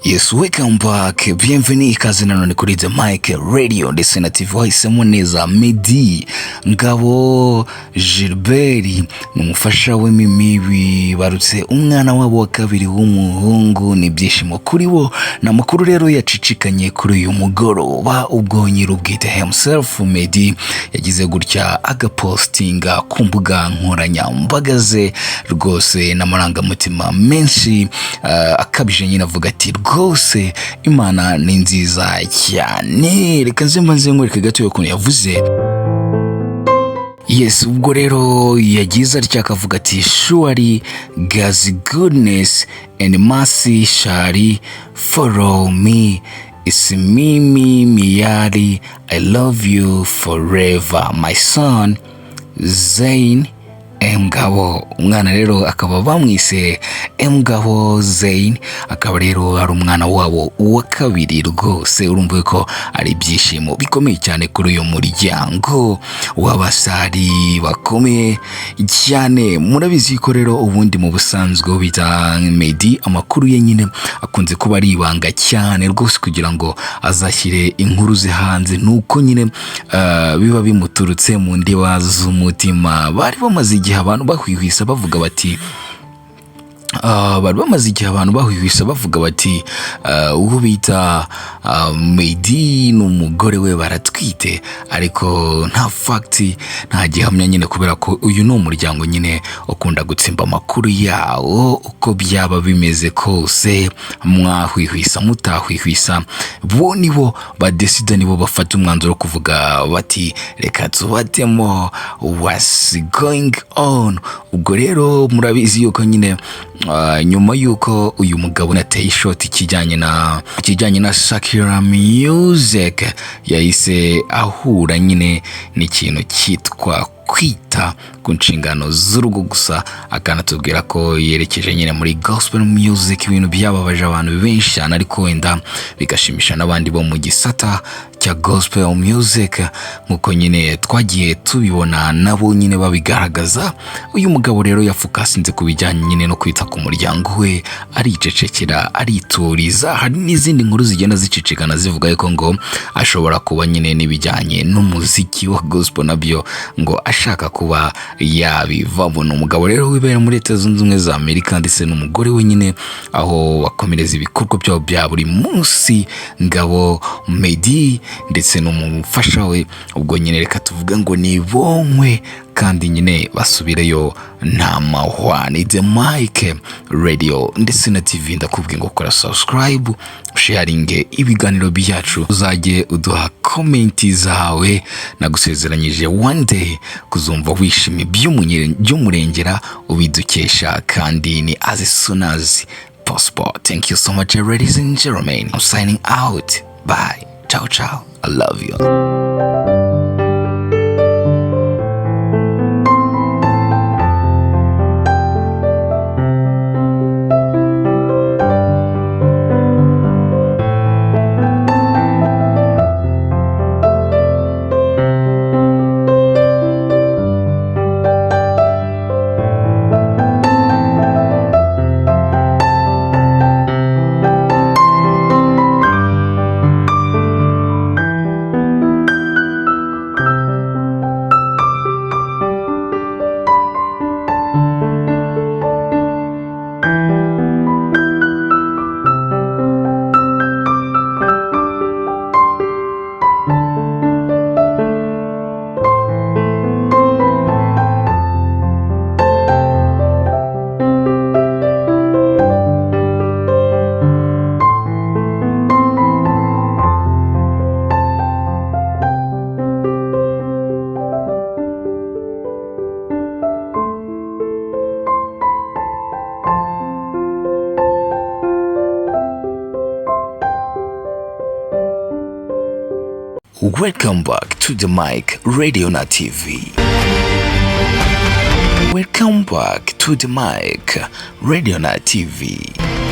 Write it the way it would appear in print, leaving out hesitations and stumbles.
Yes, welcome back. Bienvenue ikaze nanone kuri The Mic Radio ndetse na TV wahisemo neza. Meddy Ngabo Gilbert n'umufasha we Mimi Bibarutse umwana wabo Wakabiri w'umuhungu, ni byishimo kuri bo. Na makuru rero yacicikanye kuri uyu mugoroba ubwo nyirubwite himself Meddy yagize gutya agapostinga ku mbuga nkoranyambaga ze rwose n'amarangamutima menshi akabije nyine avuga ati rwose Imana ni nziza cyane. Reka nze nkwereke gato ukuntu yavuze. Yes, ubwo rero yagize atya akavuga ati surely God's goodness and mercy shall follow me. It's Mimi Mehfira. I love you forever. My son Zayn M Ngabo. Umwana rero akaba bamwise M Ngabo Zayn, akaba rero ari umwana wabo Wakabiri. Rwose urumva ko ari ibyishimo bikomeye cyane kuri uyu muryango w'abasari bakomeye cyane. Murabizi ko rero ubundi mu busanzwe bita Meddy amakuru ye nyine akunze kuba ari ibanga cyane rwose kugira ngo azashyire inkuru ze hanze, nuko nyine biba bimuturutse mu ndiba z'umutima. Bari bamaze igihe abantu bahwihwisa bavuga bati uwo bita Meddy n'umugore we baratwite, ariko nta facti nta gihamya nyine, kubera ko uyu ni umuryango nyine ukunda gutsimba amakuru yawo uko byaba bimeze kose. Mwahwihwisa mutahwihwisa, bo nibo badesida, nibo bafata umwanzuro kuvuga bati reka tubatemo what's going on. Ubwo rero murabizi yuko nyine nyuma yuko uyu mugabo nateye ishoti kijyanye na Shakira Music, yahise ahura nyine n'ikintu cyitwa kwita ku nshingano z'urugo gusa, akanatubwira ko yerekeje nyine muri gospel music, ibintu byababaje abantu benshi cyane, ariko wenda bigashimisha n'abandi bo mu gisata cya gospel music nkuko nyine twagiye tubibona nabo nyine babigaragaza. Uyu mugabo rero yafukasinze ku bijyanye nyine no kwita ku muryango we, aricecekera arituriza. Hari n'izindi nkuru zigenda zicicikana zivuga ko ngo ashobora kuba nyine n'ibijyanye n'umuziki wa gospel nabyo ngo ashaka kuba yabivamo. Umugabo rero wibera muri Leta Zunze Ubumwe za Amerika ndetse n'umugore we nyine aho bakomereza ibikorwa byabo bya buri munsi, Ngabo Meddy ndetse n'umufasha we. Ubwo nyine reka tuvuga ngo ni bonkwe kandi nyine basubireyo nta mahwa. Ni The Mic Radio ndetse na TV, ndakubwiye ngo kora subscribe, sharinge ibiganiro byacu, uzajye uduha comment zawe. Nagusezeranyije one day kuzumva wishimye by'umurengera ubidukesha, kandi ni as soon as possible. Thank you so much, ladies and gentlemen. I'm signing out. Bye. Ciao, ciao. I love you. Welcome back to The Mic Radio na TV. Welcome back to The Mic Radio na TV.